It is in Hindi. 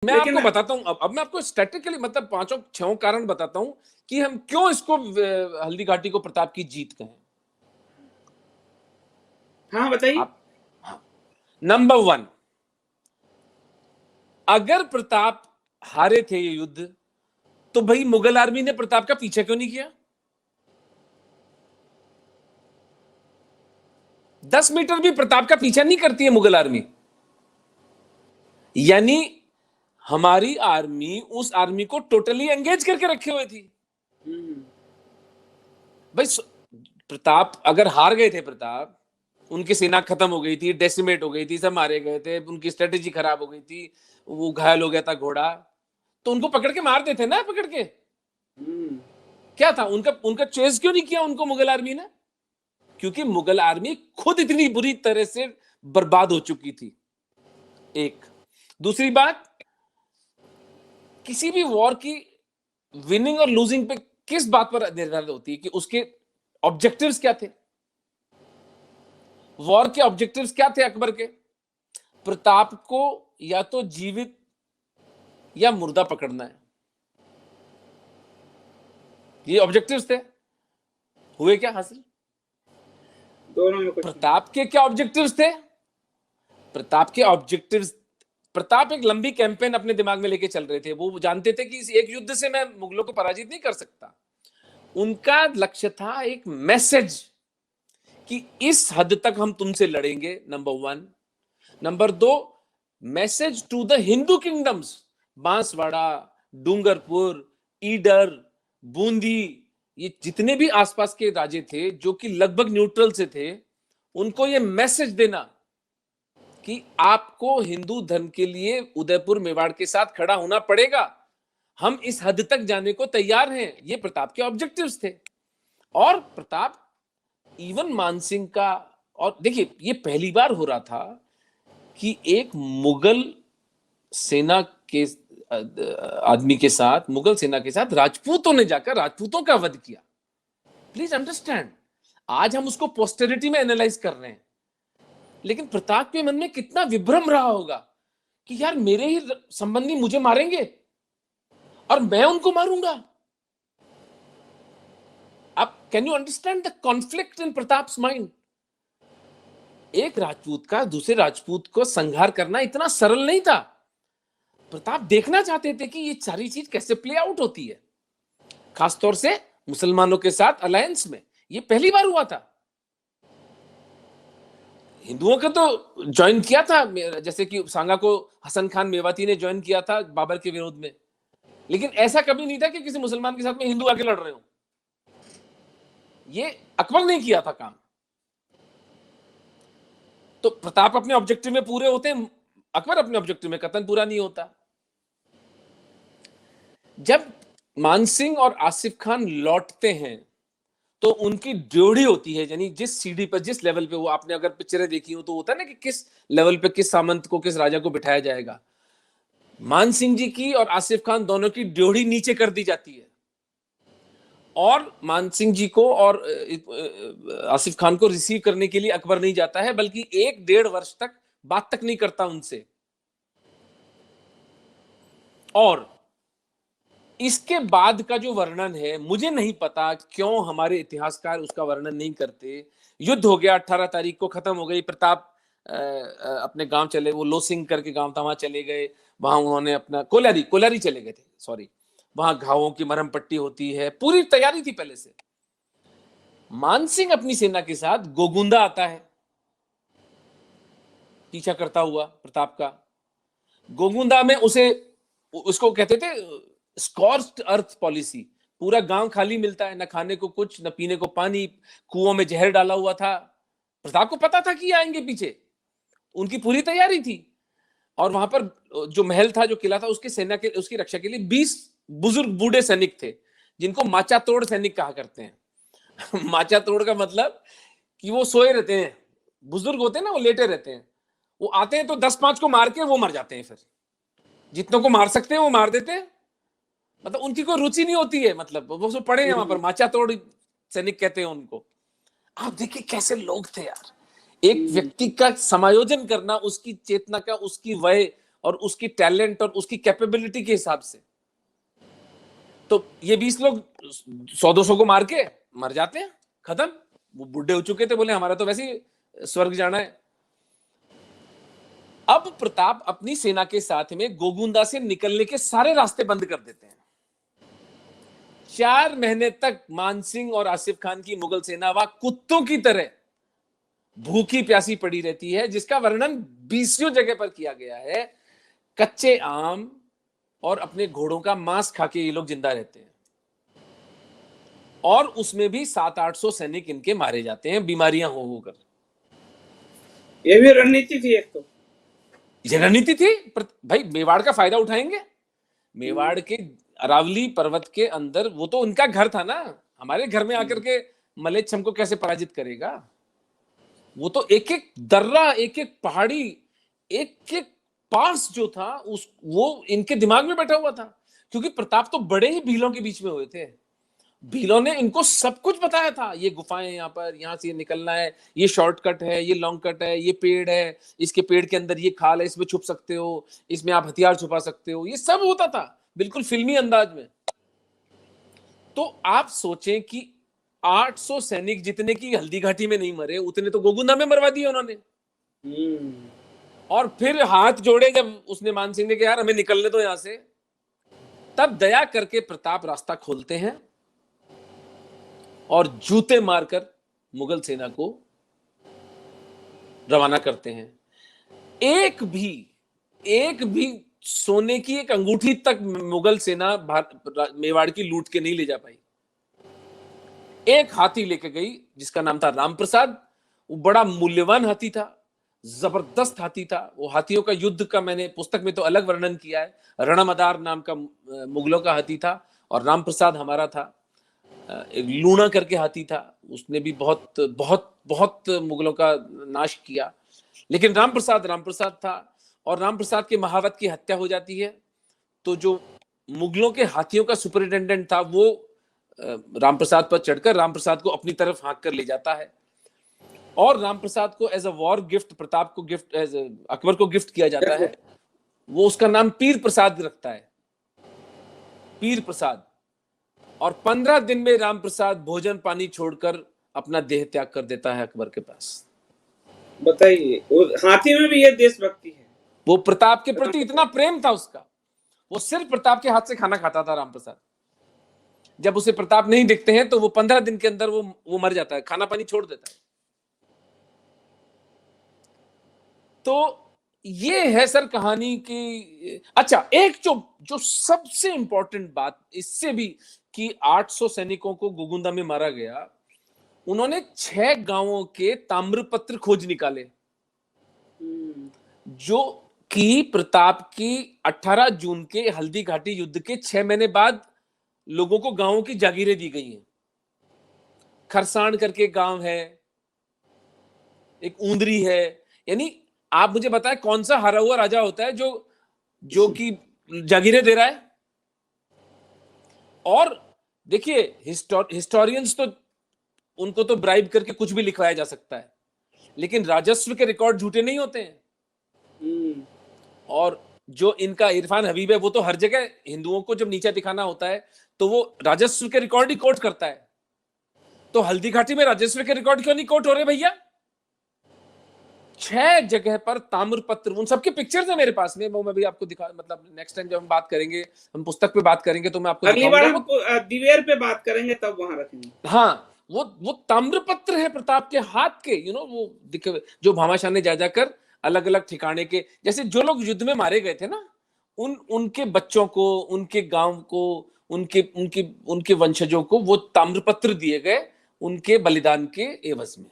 मैं आपको बताता हूं, अब मैं आपको स्टैटिकली मतलब 5-6 कारण बताता हूं कि हम क्यों इसको हल्दी घाटी को प्रताप की जीत कहें। हाँ बताइए। आप नंबर 1, अगर प्रताप हारे थे ये युद्ध तो भाई मुगल आर्मी ने प्रताप का पीछा क्यों नहीं किया? 10 मीटर भी प्रताप का पीछा नहीं करती है मुगल आर्मी। यानी हमारी आर्मी उस आर्मी को टोटली एंगेज करके रखे हुए थी। भाई प्रताप अगर हार गए थे, प्रताप उनकी सेना खत्म हो गई थी, डेसिमेट हो गई थी, सब मारे गए थे, उनकी स्ट्रेटेजी खराब हो गई थी, वो घायल हो गया था घोड़ा, तो उनको पकड़ के मार देते ना, पकड़ के। क्या था उनका उनका चेस क्यों नहीं किया उनको मुगल आर्मी ने? क्योंकि मुगल आर्मी खुद इतनी बुरी तरह से बर्बाद हो चुकी थी। एक दूसरी बात, किसी भी वॉर की विनिंग और लूजिंग पे किस बात पर निर्धारित होती है कि उसके ऑब्जेक्टिव्स क्या थे। वॉर के ऑब्जेक्टिव्स क्या थे अकबर के? प्रताप को या तो जीवित या मुर्दा पकड़ना है, ये ऑब्जेक्टिव्स थे। हुए क्या हासिल? दोनों में कुछ। प्रताप के क्या ऑब्जेक्टिव्स थे? प्रताप के ऑब्जेक्टिव्स, प्रताप एक लंबी कैंपेन अपने दिमाग में लेके चल रहे थे। वो जानते थे कि इस एक युद्ध से मैं मुगलों को पराजित नहीं कर सकता। उनका लक्ष्य था एक मैसेज कि इस हद तक हम तुमसे लड़ेंगे, number 1। Number 2, message to the Hindu kingdoms, Banswara, Dungarpur, Idar, Bundi, ये जितने भी आसपास के राज्य थे जो कि लगभग न्यूट्रल से थे, उनको ये मैसेज देना कि आपको हिंदू धर्म के लिए उदयपुर मेवाड़ के साथ खड़ा होना पड़ेगा, हम इस हद तक जाने को तैयार हैं। ये प्रताप के ऑब्जेक्टिव्स थे। और प्रताप इवन मानसिंह का, और देखिए ये पहली बार हो रहा था कि एक मुगल सेना के आदमी के साथ, मुगल सेना के साथ राजपूतों ने जाकर राजपूतों का वध किया। प्लीज अंडरस्टैंड, आज हम उसको पोस्टेरिटी में एनालाइज कर रहे हैं, लेकिन प्रताप के मन में कितना विभ्रम रहा होगा कि यार मेरे ही संबंधी मुझे मारेंगे और मैं उनको मारूंगा। अब can you understand the conflict in Pratap's mind? एक राजपूत का दूसरे राजपूत को संहार करना इतना सरल नहीं था। प्रताप देखना चाहते थे कि ये सारी चीज कैसे प्ले आउट होती है, खासतौर से मुसलमानों के साथ अलायंस में। ये पहली बार हुआ था। हिंदुओं का तो ज्वाइन किया था, जैसे कि सांगा को हसन खान मेवाती ने ज्वाइन किया था बाबर के विरोध में, लेकिन ऐसा कभी नहीं था कि किसी मुसलमान के साथ में हिंदू आके लड़ रहे हो। ये अकबर ने किया था काम। तो प्रताप अपने ऑब्जेक्टिव में पूरे होते हैं, अकबर अपने ऑब्जेक्टिव में कतन पूरा नहीं होता। जब मानसिंह और आसिफ खान लौटते हैं तो उनकी ड्योढ़ी होती है, यानी जिस सीढ़ी पर, जिस लेवल पे, वो आपने अगर पिक्चरें देखी हो तो होता है ना कि किस लेवल पे किस सामंत को, किस राजा को बिठाया जाएगा। मानसिंह जी की और आसिफ खान दोनों की ड्योढ़ी नीचे कर दी जाती है, और मानसिंह जी को और आसिफ खान को रिसीव करने के लिए अकबर नहीं जाता है, बल्कि 1-1.5 वर्ष तक बात तक नहीं करता उनसे। और इसके बाद का जो वर्णन है, मुझे नहीं पता क्यों हमारे इतिहासकार उसका वर्णन नहीं करते। युद्ध हो गया, 18 तारीख को खत्म हो गई, प्रताप अपने गांव चले, वो लोसिंग करके गांव था, वहां चले गए। वहां उन्होंने अपना कोलारी चले गए थे, सॉरी। वहां घावों की मरहम पट्टी होती है, पूरी तैयारी थी पहले से। मानसिंह अपनी सेना के साथ गोगुंदा आता है, पीछा करता हुआ प्रताप का। गोगुंदा में उसको कहते थे स्कॉर्च्ड अर्थ पॉलिसी। पूरा गांव खाली मिलता है, न खाने को कुछ, न पीने को पानी, कुओं में जहर डाला हुआ था। प्रताप को पता था कि आएंगे पीछे, उनकी पूरी तैयारी थी। और वहां पर जो महल था, जो किला था, उसकी सेना के, उसकी रक्षा के लिए 20 बुजुर्ग बूढ़े सैनिक थे, जिनको माचा तोड़ सैनिक कहा करते हैं। माचा तोड़ का मतलब कि वो सोए रहते हैं, बुजुर्ग होते हैं ना, वो लेटे रहते हैं। वो आते हैं तो 10-5 को मार के वो मर जाते हैं, फिर जितनों को मार सकते हैं वो मार देते हैं। मतलब उनकी कोई रुचि नहीं होती है, मतलब वो सब पड़े हैं वहां पर, माचा तोड़ सैनिक कहते हैं उनको। आप देखिए कैसे लोग थे यार। एक व्यक्ति का समायोजन करना, उसकी चेतना का, उसकी वय, और उसकी टैलेंट और उसकी कैपेबिलिटी के हिसाब से। तो ये 20 लोग 100-200 को मार के मर जाते हैं, खत्म। वो बुढ़े हो चुके थे, बोले हमारा तो वैसे ही स्वर्ग जाना है। अब प्रताप अपनी सेना के साथ में गोगुंदा से निकलने के सारे रास्ते बंद कर देते हैं। 4 महीने तक मानसिंह और आसिफ खान की मुगल सेना वहां कुत्तों की तरह भूखी प्यासी पड़ी रहती है, जिसका वर्णन 20 जगह पर किया गया है। कच्चे आम और अपने घोड़ों का मांस खा के ये लोग जिंदा रहते हैं, और उसमें भी 700-800 सैनिक इनके मारे जाते हैं बीमारियां हो होकर। ये भी रणनीति थी एक तो। ये रणनीति थी भाई, मेवाड़ का फायदा उठाएंगे। मेवाड़ के अरावली पर्वत के अंदर वो तो उनका घर था ना, हमारे घर में आकर के मलेच्छ हमको कैसे पराजित करेगा। वो तो एक एक दर्रा, एक एक पहाड़ी, एक एक पास जो था वो इनके दिमाग में बैठा हुआ था, क्योंकि प्रताप तो बड़े ही भीलों के बीच में हुए थे। भीलों ने इनको सब कुछ बताया था, ये गुफाएं यहाँ पर, यहाँ से ये निकलना है, ये शॉर्टकट है, ये लॉन्ग कट है, ये पेड़ है, इसके पेड़ के अंदर ये खाल है, इसमें छुप सकते हो, इसमें आप हथियार छुपा सकते हो, ये सब होता था बिल्कुल फिल्मी अंदाज में। तो आप सोचें कि 800 सैनिक जितने की हल्दी घाटी में नहीं मरे, उतने तो गोगुंदा में मरवा दिए उन्होंने। और फिर हाथ जोड़े जब उसने, मान सिंह ने कि यार हमें निकलने दो यहां से, तब दया करके प्रताप रास्ता खोलते हैं और जूते मारकर मुगल सेना को रवाना करते हैं। एक भी सोने की एक अंगूठी तक मुगल सेना मेवाड़ की लूट के नहीं ले जा पाई। एक हाथी लेके गई जिसका नाम था राम प्रसाद। वो बड़ा मूल्यवान हाथी था, जबरदस्त हाथी था। वो हाथियों का युद्ध का मैंने पुस्तक में तो अलग वर्णन किया है। रणमदार नाम का मुगलों का हाथी था, और राम प्रसाद हमारा था। एक लूणा करके हाथी था, उसने भी बहुत बहुत बहुत मुगलों का नाश किया। लेकिन राम प्रसाद था, और राम प्रसाद के महावत की हत्या हो जाती है। तो जो मुगलों के हाथियों का सुपरिटेंडेंट था, वो राम प्रसाद पर चढ़कर राम प्रसाद को अपनी तरफ हाँक कर ले जाता है, और राम प्रसाद को as a war gift Pratap को गिफ्ट, एज अकबर को गिफ्ट किया जाता है। वो उसका नाम पीर प्रसाद रखता है, पीर प्रसाद। और 15 दिन में राम प्रसाद भोजन पानी छोड़कर अपना देह त्याग कर देता है अकबर के पास। बताइए, वो हाथी में भी ये देशभक्ति है। वो प्रताप के प्रति इतना प्रेम था उसका, वो सिर्फ प्रताप के हाथ से खाना खाता था राम प्रसाद। जब उसे प्रताप नहीं दिखते हैं तो वो 15 दिन के अंदर वो मर जाता है, खाना पानी छोड़ देता है। तो ये है सर कहानी की। अच्छा, एक जो सबसे इंपॉर्टेंट बात इससे भी, कि 800 सैनिकों को गोगुंदा में मारा गया, उन्होंने 6 गांवों के ताम्रपत्र खोज निकाले, जो कि प्रताप की 18 जून के हल्दी घाटी युद्ध के 6 महीने बाद लोगों को गांवों की जागीरें दी गई हैं। खरसाण करके गांव है, एक ऊंदरी है। यानी आप मुझे बताएं कौन सा हारा हुआ राजा होता है जो कि जागीरें दे रहा है। और देखिए, हिस्टोरियंस तो उनको तो ब्राइब करके कुछ भी लिखवाया जा सकता है, लेकिन राजस्व के रिकॉर्ड झूठे नहीं होते हैं। और जो इनका इरफान हबीब है, वो तो हर जगह हिंदुओं को जब नीचा दिखाना होता है तो वो राजस्व के रिकॉर्ड ही कोट करता है। तो हल्दी घाटी में राजस्व के रिकॉर्ड क्यों नहीं कोट हो रहे भैया? 6 जगह पर ताम्रपत्र, उन सबके पिक्चर्स है मेरे पास में, वो मैं भी आपको दिखा, मतलब नेक्स्ट टाइम जब हम बात करेंगे, हम पुस्तक पे बात करेंगे तो मैं आपको अगली बार हम दिवेर पे बात करेंगे तब वहां रखेंगे। हाँ, वो ताम्रपत्र है प्रताप के हाथ के, वो दिखे, जो भामाशाह ने जा जाकर अलग अलग ठिकाने के, जैसे जो लोग युद्ध में मारे गए थे ना, उनके बच्चों को, उनके गांव को, उनके वंशजों को वो ताम्रपत्र दिए गए उनके बलिदान के एवज में।